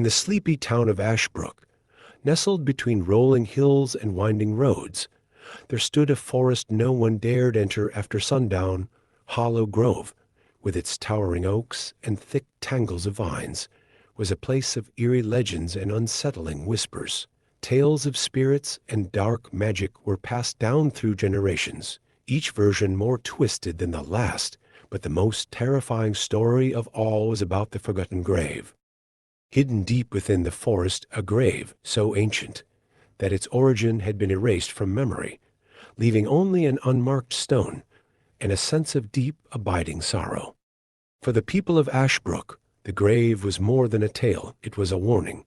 the sleepy town of Ashbrook, nestled between rolling hills and winding roads, there stood a forest no one dared enter after sundown, Hollow Grove, with its towering oaks and thick tangles of vines, was a place of eerie legends and unsettling whispers. Tales of spirits and dark magic were passed down through generations, each version more twisted than the last, but the most terrifying story of all was about the Forgotten Grave. Hidden deep within the forest, a grave so ancient that its origin had been erased from memory, leaving only an unmarked stone and a sense of deep, abiding sorrow. For the people of Ashbrook, the grave was more than a tale, it was a warning.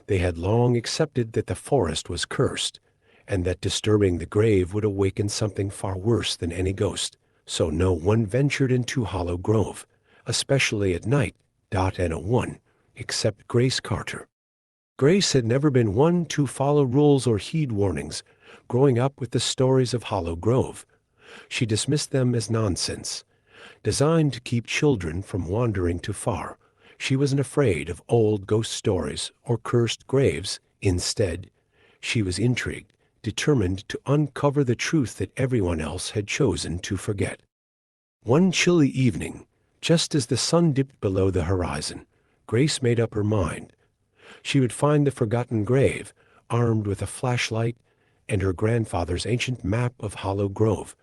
They had long accepted that the forest was cursed, and that disturbing the grave would awaken something far worse than any ghost, so no one ventured into Hollow Grove, especially at night, .1, except Grace Carter. Grace had never been one to follow rules or heed warnings, growing up with the stories of Hollow Grove. She dismissed them as nonsense, designed to keep children from wandering too far. She wasn't afraid of old ghost stories or cursed graves. Instead, she was intrigued, determined to uncover the truth that everyone else had chosen to forget. One chilly evening, just as the sun dipped below the horizon, Grace made up her mind. She would find the forgotten grave, armed with a flashlight and her grandfather's ancient map of Hollow Grove.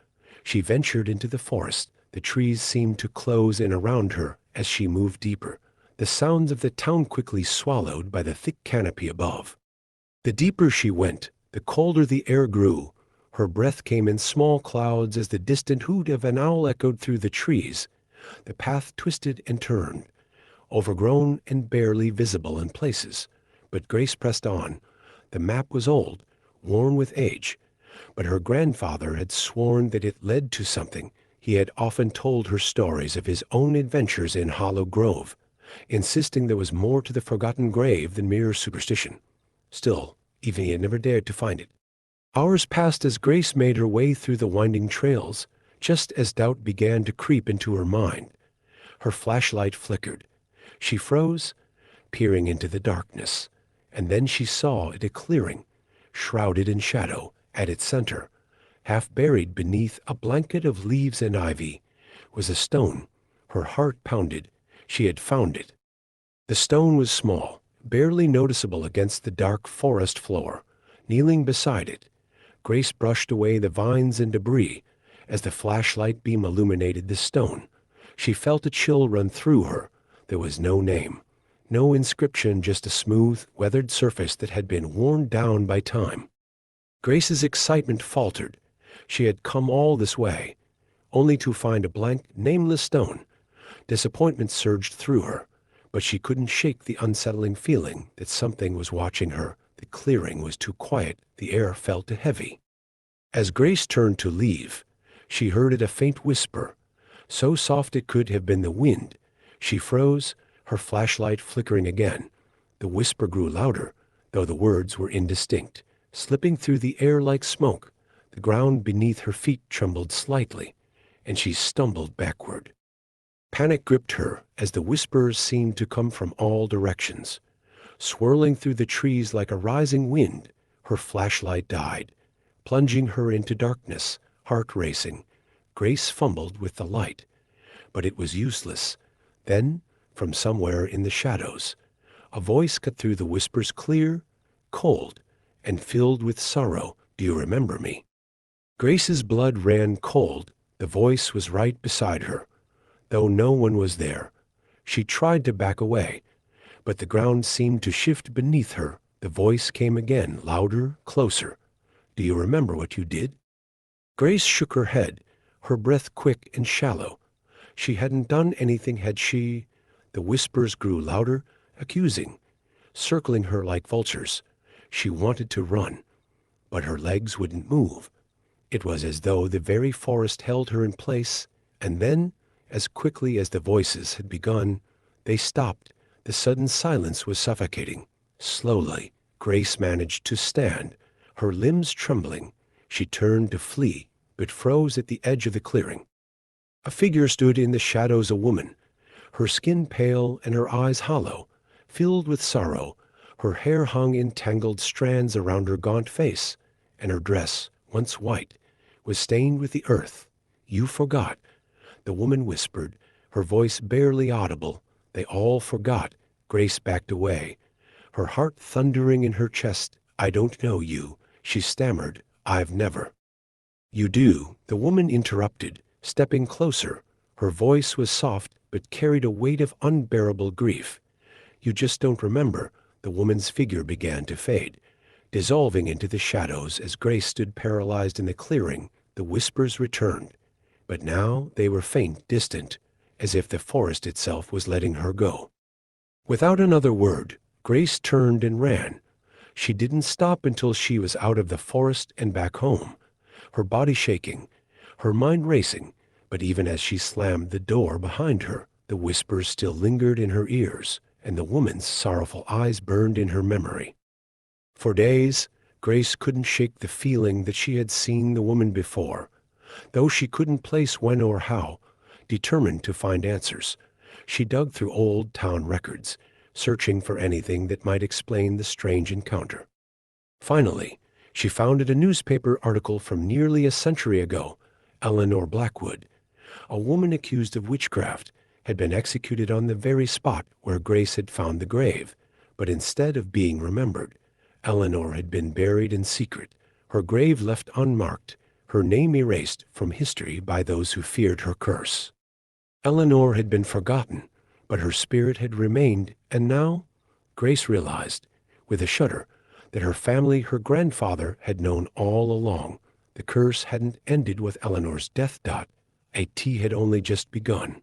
She ventured into the forest. The trees seemed to close in around her as she moved deeper, the sounds of the town quickly swallowed by the thick canopy above. The deeper she went, the colder the air grew. Her breath came in small clouds as the distant hoot of an owl echoed through the trees. The path twisted and turned, overgrown and barely visible in places. But Grace pressed on. The map was old, worn with age, but her grandfather had sworn that it led to something. He had often told her stories of his own adventures in Hollow Grove, insisting there was more to the forgotten grave than mere superstition. Still, even he had never dared to find it. Hours passed as Grace made her way through the winding trails, just as doubt began to creep into her mind. Her flashlight flickered. She froze, peering into the darkness, and then she saw it a clearing, shrouded in shadow. At its center, half buried beneath a blanket of leaves and ivy, was a stone. Her heart pounded. She had found it. The stone was small, barely noticeable against the dark forest floor. Kneeling beside it, Grace brushed away the vines and debris. As the flashlight beam illuminated the stone, she felt a chill run through her. There was no name, no inscription, just a smooth, weathered surface that had been worn down by time. Grace's excitement faltered. She had come all this way, only to find a blank, nameless stone. Disappointment surged through her, but she couldn't shake the unsettling feeling that something was watching her. The clearing was too quiet. The air felt too heavy. As Grace turned to leave, she heard a faint whisper, so soft it could have been the wind. She froze, her flashlight flickering again. The whisper grew louder, though the words were indistinct, slipping through the air like smoke. The ground beneath her feet trembled slightly, and she stumbled backward. Panic gripped her as the whispers seemed to come from all directions. Swirling through the trees like a rising wind, her flashlight died, plunging her into darkness, heart racing. Grace fumbled with the light, but it was useless. Then, from somewhere in the shadows, a voice cut through the whispers, clear, cold, and filled with sorrow. "Do you remember me?" Grace's blood ran cold. The voice was right beside her, though no one was there. She tried to back away, but the ground seemed to shift beneath her. The voice came again, louder, closer. "Do you remember what you did?" Grace shook her head, her breath quick and shallow. She hadn't done anything, had she? The whispers grew louder, accusing, circling her like vultures. She wanted to run, but her legs wouldn't move. It was as though the very forest held her in place, and then, as quickly as the voices had begun, they stopped. The sudden silence was suffocating. Slowly, Grace managed to stand, her limbs trembling. She turned to flee, but froze at the edge of the clearing. A figure stood in the shadows, a woman, her skin pale and her eyes hollow. filled with sorrow. Her hair hung in tangled strands around her gaunt face, and her dress, once white, was stained with the earth. "You forgot," the woman whispered, her voice barely audible. "They all forgot." Grace backed away, her heart thundering in her chest. "I don't know you," she stammered. "I've never—" "You do," the woman interrupted, stepping closer. Her voice was soft but carried a weight of unbearable grief. "You just don't remember." The woman's figure began to fade, dissolving into the shadows as Grace stood paralyzed in the clearing. The whispers returned, but now they were faint, distant, as if the forest itself was letting her go. Without another word, Grace turned and ran. She didn't stop until she was out of the forest and back home, her body shaking, her mind racing. But even as she slammed the door behind her, the whispers still lingered in her ears, and the woman's sorrowful eyes burned in her memory. For days, Grace couldn't shake the feeling that she had seen the woman before. Though she couldn't place when or how, determined to find answers, she dug through old town records, searching for anything that might explain the strange encounter. Finally, she found a newspaper article from nearly a century ago. Eleanor Blackwood, a woman accused of witchcraft, had been executed on the very spot where Grace had found the grave. But instead of being remembered, Eleanor had been buried in secret, her grave left unmarked, her name erased from history by those who feared her curse. Eleanor had been forgotten, but her spirit had remained, and now Grace realized, with a shudder, that her family, her grandfather, had known all along. The curse hadn't ended with Eleanor's death. A tea had only just begun.